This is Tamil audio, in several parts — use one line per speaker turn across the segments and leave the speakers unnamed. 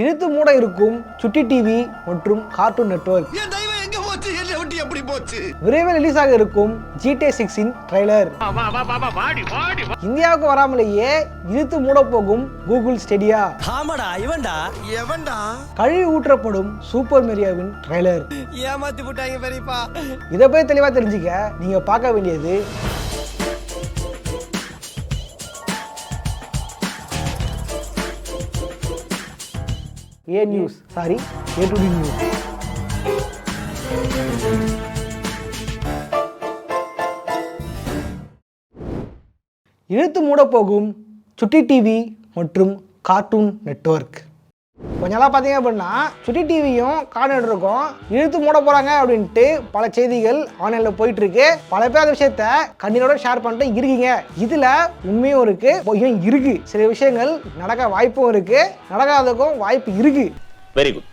இழுத்து மூட இருக்கும் சுட்டி டிவி மற்றும் கார்ட்டூன் நெட்வொர்க். விரைவில் ரிலீஸ் ஆக இருக்கும் GTA 6 இன் ட்ரைலர். இந்தியாவுக்கு வராமலேயே இழுத்து மூட போகும் கூகுள் ஸ்டேடியா. கழுவி ஊற்றப்படும் சூப்பர் மேரியோவின் ட்ரைலர்.
ஏமாத்தி போட்டாங்க பெரியப்பா.
இதை போய் தெளிவா தெரிஞ்சுக்க நீங்க பார்க்க வேண்டியது A to D நியூஸ். இழுத்து மூட போகும் சுட்டி டிவி மற்றும் கார்ட்டூன் நெட்வொர்க். கொஞ்ச நாளாக பார்த்தீங்க அப்படின்னா சுட்டி டிவியும் கார்ட்டூன் நெட்வொர்க்கும் இழுத்து மூட போகிறாங்க அப்படின்ட்டு பல செய்திகள் ஆன்லைனில் போயிட்டு இருக்கு. பல பேர் அந்த விஷயத்த கண்டினோட ஷேர் பண்ணிட்டு இருக்கீங்க. இதில் உண்மையும் இருக்கு, பொய்யும் இருக்கு. சில விஷயங்கள் நடக்க வாய்ப்பும் இருக்கு, நடக்காததுக்கும் வாய்ப்பு இருக்கு.
Very good.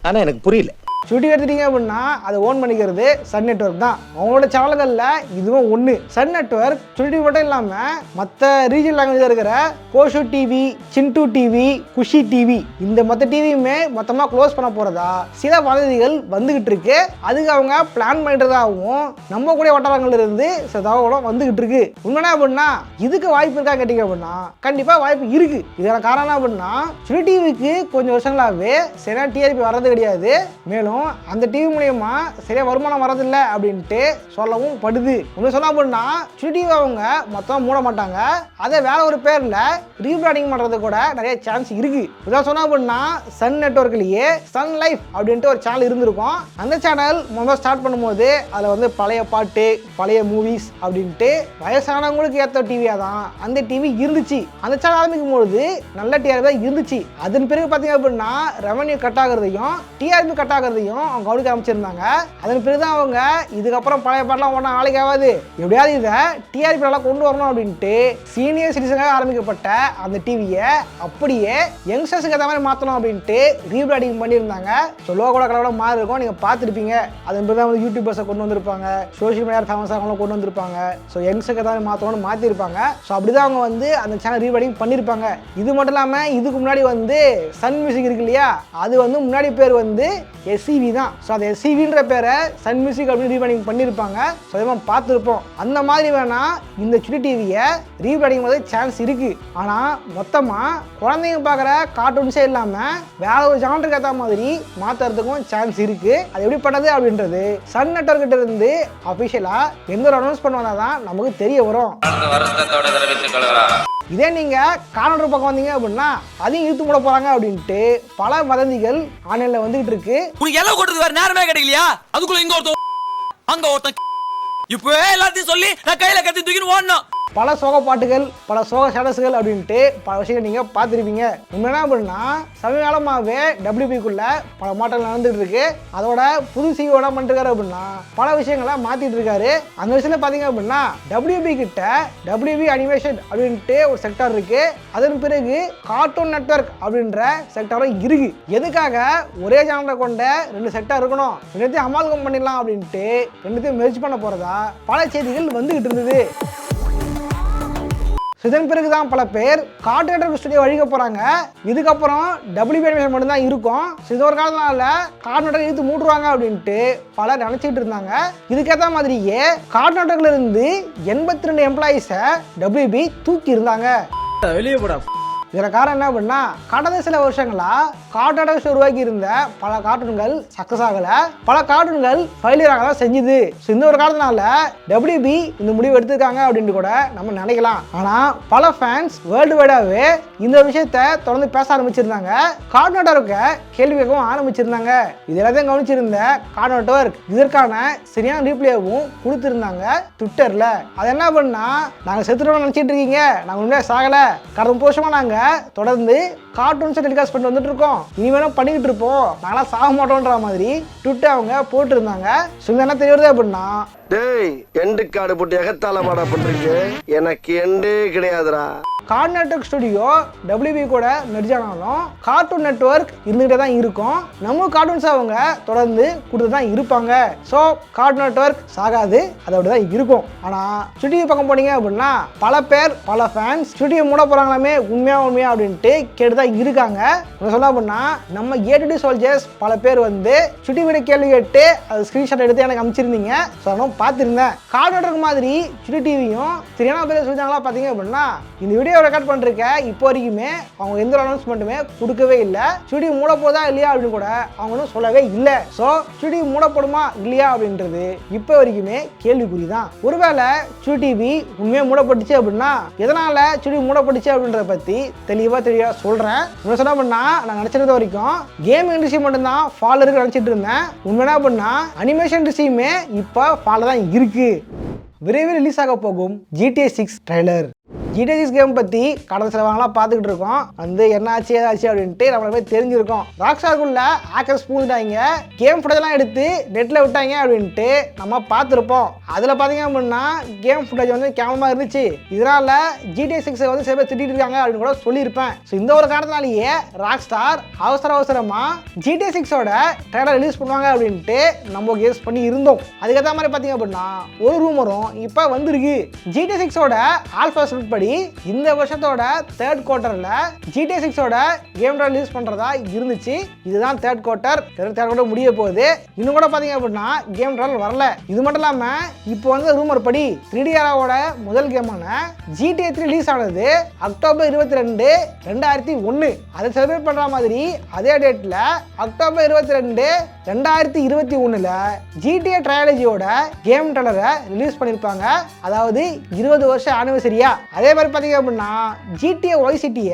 ஆனால் எனக்கு புரியல.
சுட்டி எடுத்துட்டீங்க அப்படின்னா அதை ஓன் பண்ணிக்கிறது சன் நெட்வொர்க் தான். அவங்களோட சேனல்களில் இதுவும் ஒன்று. சன் நெட்வொர்க் சுட்டி டிவி மட்டும் இல்லாமல் மற்ற ரீஜனல் லாங்குவேஜில் இருக்கிற கோஷு டிவி, சின்டூ டிவி, குஷி டிவி இந்த மற்ற டிவியுமே மொத்தமாக க்ளோஸ் பண்ண போகிறதா சில வதந்திகள் வந்துகிட்டு இருக்கு. அதுக்கு அவங்க பிளான் பண்ணுறதாகவும் நம்ம கூட வட்டாரங்கள் இருந்து சில தகவலும் வந்துகிட்டு இருக்கு. உண்மையா அப்படின்னா இதுக்கு வாய்ப்பு இருக்கா கேட்டீங்க அப்படின்னா கண்டிப்பாக வாய்ப்பு இருக்கு. இதோட காரணம் அப்படின்னா சுட்டி டிவிக்கு கொஞ்சம் வருஷங்களாகவே சரியான டிஆர்பி வர்றது கிடையாது. மேலும் அந்த டிவி மூலியமா சரியா வருமானம் வரதில்லை அப்படின்ட்டு சொல்லவும் படுது. ஒன்று சொன்னா அப்படின்னா சுட்டி டிவி அவங்க மொத்தம் மூட மாட்டாங்க, அதை வேற ஒரு பேர்ல ரீபிராண்டிங் பண்றது கூட நிறைய சான்ஸ் இருக்கு. இதான் சொன்னா அப்படின்னா சன் நெட்வொர்க்லயே சன் லைஃப் அப்படின்ட்டு ஒரு சேனல் இருந்திருக்கும். அந்த சேனல் முதல்ல ஸ்டார்ட் பண்ணும்போது அதில் வந்து பழைய பாட்டு, பழைய மூவிஸ் அப்படின்ட்டு வயசானவங்களுக்கு ஏற்ற டிவியா தான் அந்த டிவி இருந்துச்சு. அந்த சேனல் ஆரம்பிக்கும் பொழுது நல்ல டிஆர்பி தான் இருந்துச்சு. அதன் பிறகு பார்த்தீங்க அப்படின்னா ரெவன்யூ கட் ஆகுறதையும் டிஆர்பி கட் ஆகுறதையும் அவங்க கவனிக்க ஆரம்பிச்சிருந்தாங்க. அதன் பிறகுதான் அவங்க இதுக்கப்புறம் பழைய பாட்டெல்லாம் ஒன்றா நாளைக்கு ஆகாது, எப்படியாவது இதை டிஆர்பி எல்லாம் கொண்டு வரணும் அப்படின்ட்டு சீனியர் சிட்டிசனாக ஆரம்பிக்கப்பட்ட அந்த டிவியை அப்படியே யங்ஸ்டர்ஸுக்கு ஏற்ற மாதிரி மாற்றணும் அப்படின்ட்டு ரீபிராண்டிங் பண்ணியிருந்தாங்க. ஸோ லோகோட கலவோட மாறி இருக்கும், நீங்கள் பார்த்துருப்பீங்க. அதன் பிறகு தான் வந்து யூடியூபர்ஸை கொண்டு வந்திருப்பாங்க, சோஷியல் மீடியா ஃபேமஸாக அவங்களும் கொண்டு வந்திருப்பாங்க. ஸோ யங்ஸ்டருக்கு ஏற்ற மாதிரி மாற்றணும்னு மாற்றிருப்பாங்க. ஸோ அப்படி தான் அவங்க வந்து அந்த சேனல் ரீபிராண்டிங் பண்ணியிருப்பாங்க. இது மட்டும் இல்லாமல் இதுக்கு முன்னாடி வந்து சன் மியூசிக் இருக்கு இல்லையா, அது வந்து முன்னாடி பேர் வந்து SCV தான். ஸோ அந்த SCVன்ற பேரை சன் மியூசிக் அப்படின்னு ரீபிராண்டிங் பண்ணியிருப்பாங்க. ஸோ அதே மாதிரி பார்த்துருப்போம். அந்த மாதிரி வேணா இந்த சுட்டி டிவியை ரீபிராண்டிங் பண்ண சான்ஸ் இருக்கு. ஆனால் மொத்தமாக குழந்தைங்க பார்க்குற கார்ட்டூன்ஸே இல்லாமல் வேற ஒரு ஜானருக்கு ஏற்ற மாதிரி மாற்றுறதுக்கும் சான்ஸ் இருக்கு. அது எப்படி பண்ணது அப்படின்றது சன் நெட்வொர்க் கிட்ட இருந்து அஃபிஷியலாக எந்த ஒரு அனௌன்ஸ் பண்ணுவாங்க தான் நமக்கு தெரிய வரும். இதே நீங்கள் கார்ட்டூன் பக்கம் வந்தீங்க அப்படின்னா அதையும் இழுத்து மூட போகிறாங்க அப்படின்ட்டு பல வதந்திகள் ஆன்லைனில் வந்துகிட்டு இருக்கு.
உனக்கு எல்லாம் கொடுத்து வேற நேரமே கிடைக்கலையா? அதுக்குள்ள இங்க ஒருத்தன் அங்க ஒருத்தன் இப்போ எல்லாத்தையும் சொல்லி நான் கையில கத்தி தூக்கின்னு ஓடணும்.
பல சோக பாட்டுகள், பல சோக ஸ்டேட்டஸ்கள் அப்படின்ட்டு பல விஷயங்கள் நீங்கள் பார்த்துருப்பீங்க. உண்மையா அப்படின்னா சமீபகாலமாகவே WBக்குள்ள பல மாற்றங்கள் நடந்துகிட்டு இருக்கு. அதோட புது CEO என்ன பண்ணிருக்காரு அப்படின்னா பல விஷயங்களை மாற்றிட்டு இருக்காரு. அந்த விஷயத்தில் பார்த்தீங்க அப்படின்னா WB கிட்ட WB அனிமேஷன் அப்படின்ட்டு ஒரு செக்டார் இருக்கு. அதன் பிறகு கார்ட்டூன் நெட்வொர்க் அப்படின்ற செக்டாரும் இருக்கு. எதுக்காக ஒரே சேனலை கொண்ட 2 செக்டார் இருக்கணும், ரெண்டுத்தையும் அமால்கம் பண்ணிடலாம் அப்படின்ட்டு ரெண்டுத்தையும் மெர்ஜ் பண்ண போறதா பல செய்திகள் வந்துகிட்டு இருந்தது. இதன் பிறகுதான் பல பேர் கார்ட்டூன் நெட்வொர்க் ஸ்டுடியோ அழிக்க போறாங்க. இதுக்கப்புறம் WB அனிமேஷன் மட்டும்தான் இருக்கும். இது ஒரு காலத்தினால கார்ட்டூன் நெட்வொர்க் இழுத்து மூடுவாங்க அப்படின்ட்டு பலர் நினைச்சிட்டு இருந்தாங்க. இதுக்கேற்ற மாதிரியே கார்ட்டூன் நெட்வொர்க்ல இருந்து 82 எம்ப்ளாயிஸை WB தூக்கி இருந்தாங்க.
வெளியே போடா.
இதில் காரணம் என்ன அப்படின்னா கடந்த சில வருஷங்களா கார்ட்டூன் நெட்வொர்க் உருவாக்கி இருந்த பல கார்ட்டூன்கள் சக்ஸஸ் ஆகலை, பல கார்ட்டூன்கள் ஃபெயிலியர் ஆக தான் செஞ்சுது. ஸோ இந்த ஒரு காரணத்தினால WB இந்த முடிவு எடுத்திருக்காங்க அப்படின்ட்டு கூட நம்ம நினைக்கலாம். ஆனால் பல ஃபேன்ஸ் வேர்ல்டு வைடாகவே இந்த விஷயத்தை தொடர்ந்து பேச ஆரம்பிச்சிருந்தாங்க. கார்ட்டூன் நெட்வொர்க்கை கேள்வி கேட்கவும் ஆரம்பிச்சிருந்தாங்க. இது எல்லாத்தையும் கவனிச்சிருந்த கார்ட்டூன் நெட்வொர்க் இதற்கான சரியான ரீப்ளேவும் கொடுத்துருந்தாங்க ட்விட்டரில். அது என்ன பண்ணா நாங்கள் செத்துட்டோம்னு நினச்சிட்டு இருக்கீங்க, நாங்கள் உண்மையாக சாகலை, கடந்த 30 வருஷமாக நாங்கள் தொடர்ந்து கார்ட்டூன்ஸை டெலிகாஸ்ட் பண்ணிட்டு வந்துட்டு இருக்கோம், இனிமேலும் பண்ணிக்கிட்டு இருப்போம், நாங்களாம் சாக மாட்டோன்ற மாதிரி ட்விட்டர் அவங்க போட்டுருந்தாங்க. ஸோ என்ன தெரிய வருது அப்படின்னா
டேய் எண்டு காடு போட்டு எகத்தால மாடா பண்றீங்க, எனக்கு எண்டே கிடையாதுடா.
கார்ட்டூன் நெட்வொர்க் ஸ்டுடியோ WB கூட மெர்ஜ் ஆனாலும் கார்ட்டூன் நெட்வொர்க் இருந்துகிட்டே தான் இருக்கும். நம்ம கார்ட்டூன்ஸ் அவங்க தொடர்ந்து கொடுத்து தான் இருப்பாங்க. ஸோ கார்ட்டூன் நெட்வொர்க் சாகாது, அதோட தான் இருக்கும். ஆனால் ஸ்டுடியோ பக்கம் போனீங்க அப்படின்னா பல பேர் பல ஃபேன்ஸ் ஸ்டுடியோ மூட போகிறாங்களாமே உண்மையா அப்படின்ட்டு கேட்டு தான் இருக்காங்க. சொல்ல அப்படின்னா நம்ம A2D சோல்ஜர்ஸ் பல பேர் வந்து ஸ்டுடியோ விட கேள்வி கேட்டு அது ஸ்க்ரீன்ஷாட் எடுத்து எனக்கு அனுப்பிச்சிருந்தீங்க. ஸோ அதெல்லாம் பார்த்துருந்தேன். கார்ட்டூன் நெட்வொர்க் மாதிரி ஸ்டுடியோ டிவியும் சரியான பேர் சொல்லிட்டாங்களா பார்த்தீங்க அப்படின்னா இந்த வீடியோ ரெக்கார்ட் பண்ணிருக்க இப்போ வரைக்குமே அவங்க எந்த ஒரு அனௌன்ஸ்மெண்ட்டுமே கொடுக்கவே இல்லை. ஸ்டுடியோ மூட போதா இல்லையா அப்படின்னு கூட அவங்க ஒன்றும் சொல்லவே இல்லை. ஸோ ஸ்டுடியோ மூடப்படுமா இல்லையா அப்படின்றது இப்போ வரைக்குமே கேள்விக்குறி தான். ஒருவேளை ஸ்டுடியோ டிவி உண்மையாக மூடப்பட்டுச்சு அப்படின்னா எதனால ஸ்டுடியோ மூடப்பட்டுச்சு அப்படின்றத பற்றி தெளிவாக சொல்கிறேன். சொன்ன அப்படின்னா நான் நினச்சிருந்த வரைக்கும் கேம் இண்டஸ்ட்ரி மட்டும்தான் ஃபால் இருக்கு நினச்சிட்டு இருந்தேன். உண்மையா அப்படின்னா அனிமேஷன் இண்டஸ்ட்ரியுமே இப்போ ஃபால் தான் இருக்கு. விரைவில் ரிலீஸ் ஆக போகும் GTA 6 ட்ரைலர். GTA 6 கேம் பற்றி கடந்த சில வாங்கலாம் பார்த்துக்கிட்டு இருக்கோம். வந்து என்ன ஆச்சு ஏதாச்சு அப்படின்ட்டு நம்மளுமே தெரிஞ்சிருக்கோம். ராக்ஸ்டாருக்குள்ள ஹேக்கர்ஸ் பூந்துட்டாங்க, கேம் ஃபுட்டேஜ்லாம் எடுத்து நெட்டில் விட்டாங்க அப்படின்ட்டு நம்ம பார்த்துருப்போம். அதில் பார்த்தீங்க அப்படின்னா கேம் ஃபுட்டேஜ் வந்து கேமரமாக இருந்துச்சு. இதனால் GTA 6 வந்து சில பேர் திட்டிட்டு இருக்காங்க அப்படின்னு கூட சொல்லியிருப்பேன். ஸோ இந்த ஒரு காரணத்தினாலேயே ராக்ஸ்டார் அவசரமாக GTA 6ஓட ட்ரைலர் ரிலீஸ் பண்ணுவாங்க அப்படின்ட்டு நம்ம கெஸ் பண்ணி இருந்தோம். அதுக்கேற்ற மாதிரி பார்த்தீங்க அப்படின்னா ஒரு ரூமரும் இப்போ வந்திருக்கு. GTA 6ஓட ஆல்ஃபா ஸ்கிரிப்ட் படி இந்த வருஷத்தோட தேர்ட் குவார்ட்டர்ல GTA 6ஓட கேம் ரிலீஸ் பண்றதா இருந்துச்சு. இதுதான் தேர்ட் குவார்ட்டர் முடிய போகுது. இன்னும் கூட பாத்தீங்க அப்படின்னா கேம் ட்ரைலர் வரல. இது மட்டும் இல்லாம இப்போ வந்து ரூமர் படி 3D ஏராவோட முதல் கேமான GTA 3 ரிலீஸ் ஆனது அக்டோபர் 22, 2001. அதை செலிப்ரேட் பண்ற மாதிரி அதே டேட்ல அக்டோபர் 22, 2021 GTA ட்ரையாலஜியோட கேம் ட்ரைலரை ரிலீஸ் பண்ணிருப்பாங்க. அதாவது 20 வருஷம் ஆனிவர்சரியா. அதே மாதிரி பார்த்தீங்க அப்படின்னா GTA Vice City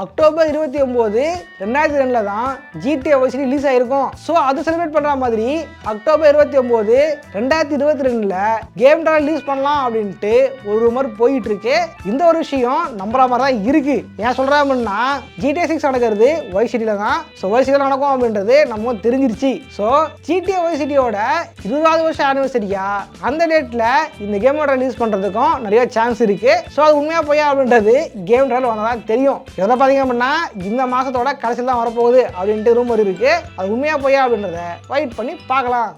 அக்டோபர் 29, 2002 தான் GTA Vice City ரிலீஸ் ஆயிருக்கும். ஸோ அது செலிப்ரேட் பண்ற மாதிரி அக்டோபர் 29, 2022 கேம் ட்ரைலர் ரிலீஸ் பண்ணலாம் அப்படின்ட்டு ஒரு ரூமர் போயிட்டு இருக்கு. இந்த ஒரு விஷயம் நம்புற மாதிரி தான் இருக்கு. ஏன் சொல்றேன் அப்படின்னா GTA 6 நடக்கிறது Vice Cityல தான். ஸோ Vice Cityல நடக்கும் அப்படின்றது நம்ம தெரிஞ்சிருச்சு. ஸோ GTA Vice Cityயோட 20வது வருஷம் ஆனிவர்சரியா அந்த டேட்ல இந்த கேமோட ரிலீஸ் பண்றதுக்கும் நிறைய சான்ஸ் இருக்கு. ஸோ அது உண்மையா போயா அப்படின்றது கேம் ட்ரைலர் வந்ததான் தெரியும். இதை பார்த்தீங்க அப்படின்னா இந்த மாசத்தோட கடைசியில் தான் வரப்போகுது அப்படின்ட்டு ரூமர் இருக்கு. அது உண்மையா போயா அப்படின்றத வெயிட் பண்ணி பார்க்கலாம்.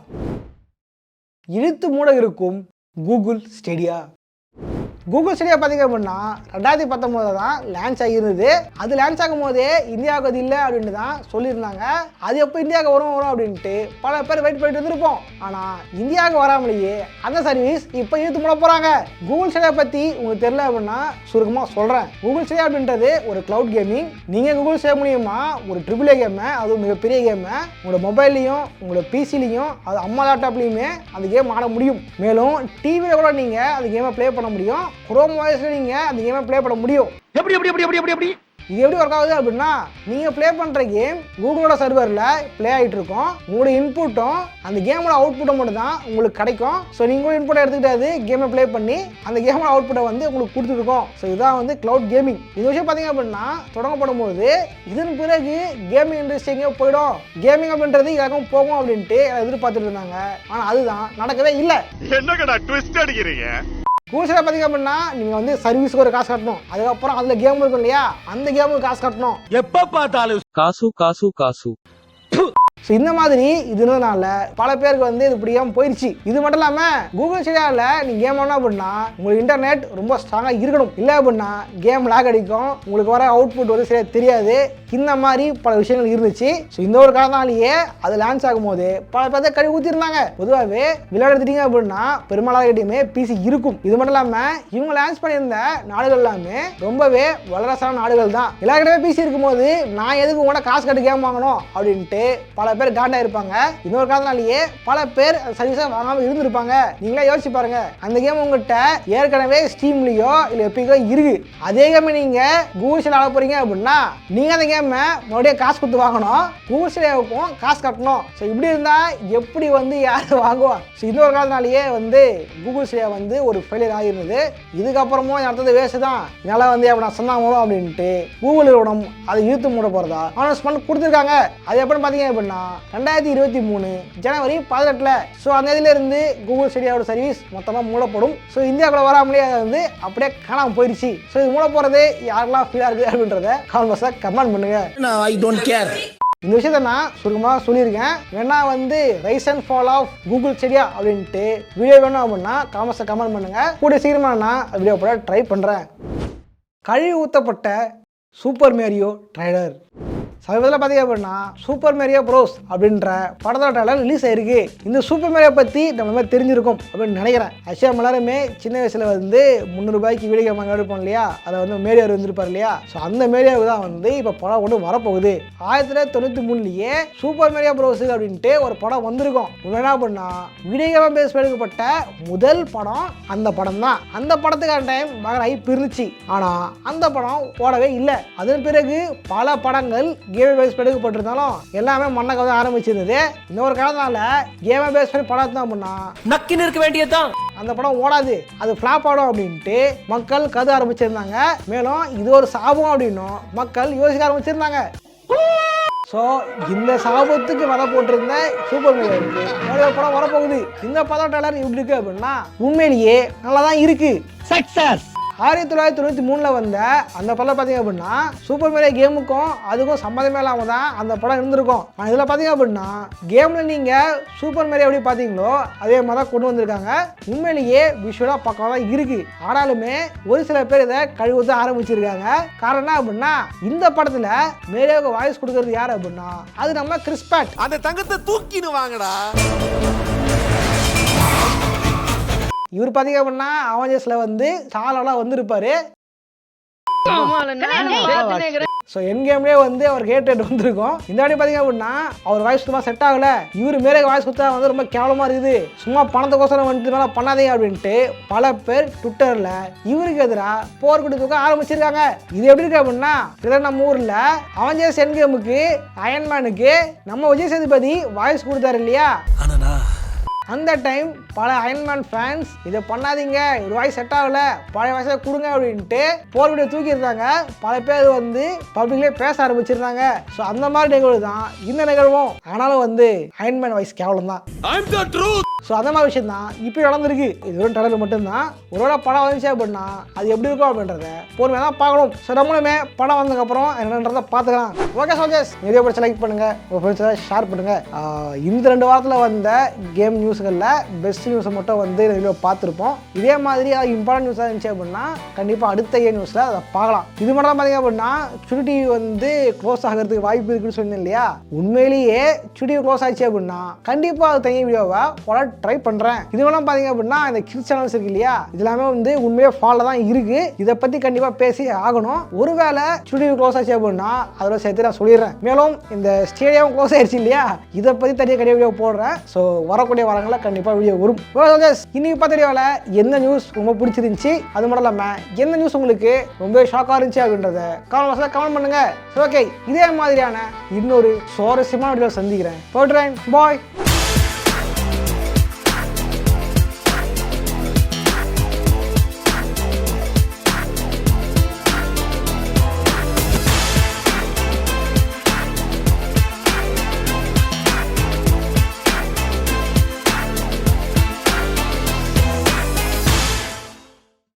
இழுத்து மூட இருக்கும் கூகுள் ஸ்டேடியா. கூகுள் ஸ்டேடியா பார்த்தீங்க அப்படின்னா 2019 தான் லான்ச் ஆகியிருந்தது. அது லான்ச் ஆகும் போதே இந்தியாவுக்கு அது இல்லை அப்படின்னு தான் சொல்லியிருந்தாங்க. அது எப்போ இந்தியாவுக்கு வரும் அப்படின்ட்டு பல பேர் வெயிட் பண்ணிட்டு இருந்திருப்போம். ஆனால் இந்தியாவுக்கு வராமலேயே அந்த சர்வீஸ் இப்போ இழுத்து மூட போகிறாங்க. கூகுள் ஸ்டேடியா பற்றி உங்களுக்கு தெரியல அப்படின்னா சுருக்கமாக சொல்கிறேன். கூகுள் ஸ்டேடியா அப்படின்றது ஒரு கிளவுட் கேமிங். நீங்கள் கூகுள் ஸ்டேடியா மூலியமா ஒரு AAA கேமை, அதுவும் மிகப்பெரிய கேமை உங்களோட மொபைல்லையும் உங்களோட பிசிலையும் அது அம்மா லேப்டாப்லையுமே அந்த கேம் ஆட முடியும். மேலும் டிவியில் கூட நீங்கள் அந்த கேமை ப்ளே பண்ண முடியும். Chrome OSல நீங்க அந்த கேமை ப்ளே பண்ண முடியும். எப்படி இது எப்படி ஒர்க் ஆகுது அப்படின்னா நீங்கள் ப்ளே பண்ணுற கேம் கூகுளோட சர்வரில் ப்ளே ஆகிட்டு இருக்கும். உங்களோட இன்புட்டும் அந்த கேமோட அவுட்புட்டும் மட்டும் தான் உங்களுக்கு கிடைக்கும். ஸோ நீங்கள் இன்புட்டை எடுத்துக்கிட்டாது கேமை ப்ளே பண்ணி அந்த கேமோட அவுட்புட்டை வந்து உங்களுக்கு கொடுத்துருக்கோம். ஸோ இதுதான் வந்து கிளவுட் கேமிங். இந்த விஷயம் பார்த்தீங்க அப்படின்னா தொடங்கப்படும் போது இதன் பிறகு கேமிங் இண்டஸ்ட்ரி எங்கேயோ போயிடும், கேமிங் அப்படின்றது யாருக்கும் போகும் அப்படின்ட்டு எதிர்பார்த்துட்டு இருந்தாங்க. ஆனால் அதுதான் நடக்கவே இல்லை.
என்னங்கடா ட்விஸ்ட் அடிக்கிறீங்க?
கூகுள் பார்த்தீங்க அப்படின்னா நீங்கள் வந்து சர்வீஸுக்கு ஒரு காசு கட்டணும். அதுக்கப்புறம் அதில் கேம் இருக்கும் இல்லையா, அந்த கேமுக்கு காசு கட்டணும்.
எப்ப பார்த்தாலும் காசு.
ஸோ இந்த மாதிரி இதுனால பல பேருக்கு வந்து இது பிடிக்காம போயிடுச்சு. இது மட்டும் இல்லாமல் கூகுள் ஸ்டேடியாவில் நீங்கள் கேம் ஆடணும் அப்படின்னா உங்களுக்கு இன்டர்நெட் ரொம்ப ஸ்ட்ராங்காக இருக்கணும். இல்லை அப்படின்னா கேம் லாக் அடிக்கும், உங்களுக்கு வர அவுட்புட் வந்து சரியாக தெரியாது. இந்த மாதிரி பல விஷயங்கள் இருந்துச்சு. ஸோ இந்த ஒரு காரணத்தாலேயே அது லான்ச் ஆகும்போது பல பேர் கழுவி ஊற்றிருந்தாங்க. பொதுவாகவே விளையாட எடுத்துட்டீங்க அப்படின்னா பெரும்பாலான பிசி இருக்கும். இது மட்டும் இல்லாமல் இவங்க லான்ச் பண்ணியிருந்த நாடுகள் எல்லாமே ரொம்பவே வல்லரசான நாடுகள் தான். எல்லாருக்கிட்டே பிசி இருக்கும்போது நான் எதுக்கு உங்களோட காசு கட்டு கேம் வாங்கணும் அப்படின்ட்டு பல பேர் காண்டா இருப்பாங்க. இன்னொரு காரணத்தாலேயே பல பேர் சர்வீஸா வாங்காம இருந்திருப்பாங்க. நீங்களே யோசிச்சு பாருங்க, அந்த கேம் உங்ககிட்ட ஏற்கனவே ஸ்டீம்லயோ இல்லை எப்பிக்கோ இருக்கு. அதே கேம் நீங்க கூகுள் ஸ்டேடியா ஆட போறீங்க அப்படின்னா நீங்க அந்த கேமை மறுபடியும் காசு கொடுத்து வாங்கணும், கூகுள் ஸ்டேடியாவுக்கும் காசு கட்டணும். ஸோ இப்படி இருந்தா எப்படி வந்து யார் வாங்குவா? ஸோ இன்னொரு காரணத்தாலேயே வந்து கூகுள் ஸ்டேடியா வந்து ஒரு ஃபெயிலியர் ஆகிருந்தது. இதுக்கப்புறமும் அடுத்தது வேஸ்ட் தான், இதனால வந்து அப்படி நான் சொன்னாங்க அப்படின்ட்டு கூகுள் நிறுவனம் அதை இழுத்து மூட போறதா அனௌன்ஸ்மெண்ட் கொடுத்துருக்காங்க. அது எப்படின்னு பார்த்தீங்க அப்படின்னா 2023 ஜனவரி 18. ஸோ அந்த இதிலிருந்து கூகுள் ஸ்டேடியாவோட சர்வீஸ் மொத்தமாக மூடப்படும். ஸோ இந்தியாவுக்குள்ள வராமலே அதை வந்து அப்படியே காணாமல் போயிடுச்சு. ஸோ இது மூட போகிறது யாரெல்லாம் ஃபீலாக இருக்குது அப்படின்றத கான்வர்ஸாக கமெண்ட் பண்ணுங்க.
I don't care.
இந்த விஷயத்த நான் சுருக்கமாக சொல்லியிருக்கேன். வேணா வந்து rise and fall of Google Stadia அப்படின்ட்டு வீடியோ வேணும் அப்படின்னா காமெண்ட்ஸை கமெண்ட் பண்ணுங்க. கூட சீக்கிரமாக நான் வீடியோ போட ட்ரை பண்ணுறேன். கழுவி ஊற்றப்பட்ட சூப்பர் மேரியோ ட்ரைலர். சமீபத்தில் பார்த்தீங்க அப்படின்னா சூப்பர் மேரியோ ப்ரோஸ் அப்படின்ற படத்தோட ட்ரைலர் ரிலீஸ் ஆயிருக்கு. இந்த சூப்பர் மேரியோ பற்றி நம்ம மாதிரி தெரிஞ்சிருக்கும் அப்படின்னு நினைக்கிறேன். ஆக்சுவலாக எல்லாருமே சின்ன வயசில் வந்து 300 ரூபாய்க்கு வீடியோ கேம் எடுப்போம் இல்லையா, அதை வந்து மேரியோ வந்துருப்பார் இல்லையா. ஸோ அந்த மேரியோவுக்கு தான் வந்து இப்போ படம் ஒன்று வரப்போகுது. 1993 சூப்பர் மேரியோ ப்ரோஸ் அப்படின்ட்டு ஒரு படம் வந்திருக்கும். என்ன அப்படின்னா வீடியோ கேம் பேஸ் எடுக்கப்பட்ட முதல் படம் அந்த படம் தான். அந்த படத்துக்கான டைம் மகன் ஐப் இருந்துச்சு. ஆனால் அந்த படம் ஓடவே இல்லை. அதன் பிறகு பல படங்கள் கேமை பேஸ் பண்ணி எடுக்கப்பட்டிருந்தாலும் எல்லாமே மண்ணக்க வந்து ஆரம்பிச்சிருந்தது. இன்னொரு காலத்தினால கேமை பேஸ் பண்ணி படம் தான் அப்படின்னா
நக்கின்னு இருக்க வேண்டியதுதான்.
அந்த படம் ஓடாது, அது ஃப்ளாப் ஆடும் அப்படின்ட்டு மக்கள் கருத ஆரம்பிச்சிருந்தாங்க. மேலும் இது ஒரு சாபம் அப்படின்னும் மக்கள் யோசிக்க ஆரம்பிச்சிருந்தாங்க. ஸோ இந்த சாபத்துக்கு வர போட்டிருந்த சூப்பர் மேரியோ படம் வரப்போகுது. இந்த படம் ட்ரைலர் எப்படி இருக்கு அப்படின்னா உண்மையிலேயே நல்லா தான் இருக்கு. சக்சஸ். 1993 வந்த அந்த படம் பார்த்தீங்க அப்படின்னா சூப்பர் மேரியோ கேமுக்கும் அதுக்கும் சம்மந்தமே இல்லாமல் தான் அந்த படம் இருந்திருக்கும். ஆனால் இதில் பார்த்தீங்க அப்படின்னா கேமில் நீங்கள் சூப்பர் மேரியோ எப்படி பார்த்தீங்களோ அதே மாதிரி தான் கொண்டு வந்திருக்காங்க. உண்மையிலேயே விஷுவலாக பக்கம் தான் இருக்குது. ஆனாலுமே ஒரு சில பேர் இதை கழுவுத ஆரம்பிச்சிருக்காங்க. காரணம் என்ன அப்படின்னா இந்த படத்தில் மேரியோவுக்கு வாய்ஸ் கொடுக்கறது யார் அப்படின்னா அது நம்ம கிறிஸ் பிராட்.
அந்த தங்கத்தை தூக்கின்னு வாங்கடா.
இவர் பார்த்தீங்க அப்படின்னா அவெஞ்சர்ஸில் வந்து சாலெல்லாம் வந்திருப்பாரு. ஸோ என் கேம்லேயே வந்து அவர் ஹேட்டட் வந்திருக்கும். இந்த வாட்டி பார்த்தீங்க அப்படின்னா அவர் வாய்ஸ் சுத்தமாக செட் ஆகலை. இவர் மேலே வாய்ஸ் கொடுத்தா வந்து ரொம்ப கேவலமாக இருக்குது. சும்மா பணத்துக்கோசரம் வந்துட்டு மேலே பண்ணாதீங்க அப்படின்ட்டு பல பேர் ட்விட்டரில் இவருக்கு எதிராக போர் கொடுத்துக்க ஆரம்பிச்சிருக்காங்க. இது எப்படி இருக்கு அப்படின்னா இதில் நம்ம ஊரில் அவெஞ்சர்ஸ் என் கேமுக்கு அயன்மேனுக்கு நம்ம விஜய் சேதுபதி வாய்ஸ் கொடுத்தாரு இல்லையா, அந்த டைம் பல அயன்மேன் ஃபேன்ஸ் இதை பண்ணாதீங்க, ஒரு வாய்ஸ் செட் ஆகலை, பழைய வாய்ஸை கொடுங்க அப்படின்ட்டு போர் வீடியோ தூக்கியிருந்தாங்க. பல பேர் வந்து பப்ளிக்லேயே பேச ஆரம்பிச்சிருந்தாங்க. ஸோ அந்த மாதிரி நிகழ்வு தான் இந்த நிகழ்வும். ஆனாலும் வந்து அயன்மேன் வாய்ஸ் கேவலம் தான். ஸோ அந்த மாதிரி விஷயம் தான் இப்போ நடந்திருக்கு. இது ஒரு ட்ரைலர் மட்டும்தான். ஒருவேளை படம் வந்துச்சு அப்படின்னா அது எப்படி இருக்கும் அப்படின்றத பொறுமையாக தான் பார்க்கணும். ஸோ நம்மளுமே படம் வந்ததுக்கப்புறம் என்னன்றதை பார்த்துக்கலாம். ஓகே சோல்ஜர்ஸ், வீடியோ பிடிச்ச லைக் பண்ணுங்கள், உங்கள் ஃப்ரெண்ட்ஸை ஷேர் பண்ணுங்கள். இந்த 2 வாரத்தில் வந்த கேம் நியூஸ்களில் பெஸ்ட் நியூஸை மட்டும் வந்து வீடியோ பார்த்துருப்போம். இதே மாதிரி அது இம்பார்ட்டன்ட் நியூஸாக இருந்துச்சு அப்படின்னா கண்டிப்பாக அடுத்த நியூஸில் அதை பார்க்கலாம். இது மட்டும் தான் பார்த்தீங்க அப்படின்னா சுடி டிவி வந்து க்ளோஸ் ஆகிறதுக்கு வாய்ப்பு இருக்குன்னு சொன்னேன் இல்லையா. உண்மையிலேயே சுடி டிவி க்ளோஸ் ஆயிடுச்சு அப்படின்னா கண்டிப்பாக அது தனி வீடியோவை போட ட்ரை பண்ணுறேன். இதுவெல்லாம் பார்த்தீங்க அப்படின்னா இந்த கிட்ஸ் சேனல்ஸ் இருக்கு இல்லையா, இதெல்லாமே வந்து உண்மையாக ஃபாலோ தான் இருக்குது. இதை பற்றி கண்டிப்பாக பேசி ஆகணும். ஒருவேளை சுடி டிவி க்ளோஸ் ஆச்சு அப்படின்னா அதோட சேர்த்து நான் சொல்லிடுறேன். மேலும் இந்த ஸ்டேடியம் க்ளோஸ் ஆயிடுச்சு இல்லையா, இதை பற்றி தனியாக கண்டிப்பாக வீடியோ போடுறேன். ஸோ வரக்கூடிய வாரங்களில் கண்டிப்பாக வீடியோ வரும். இன்னைக்கு பார்த்த வீடியோவில் எந்த நியூஸ் ரொம்ப பிடிச்சிருந்துச்சு, அது மட்டும் இல்லாமல் எந்த நியூஸ் உங்களுக்கு ரொம்ப ஷாக்காக இருந்துச்சு அப்படின்றத கமெண்ட் பண்ணுங்க. ஓகே, இதே மாதிரியான இன்னொரு சுவாரஸ்யமான வீடியோ சந்திக்கிறேன். பாய்.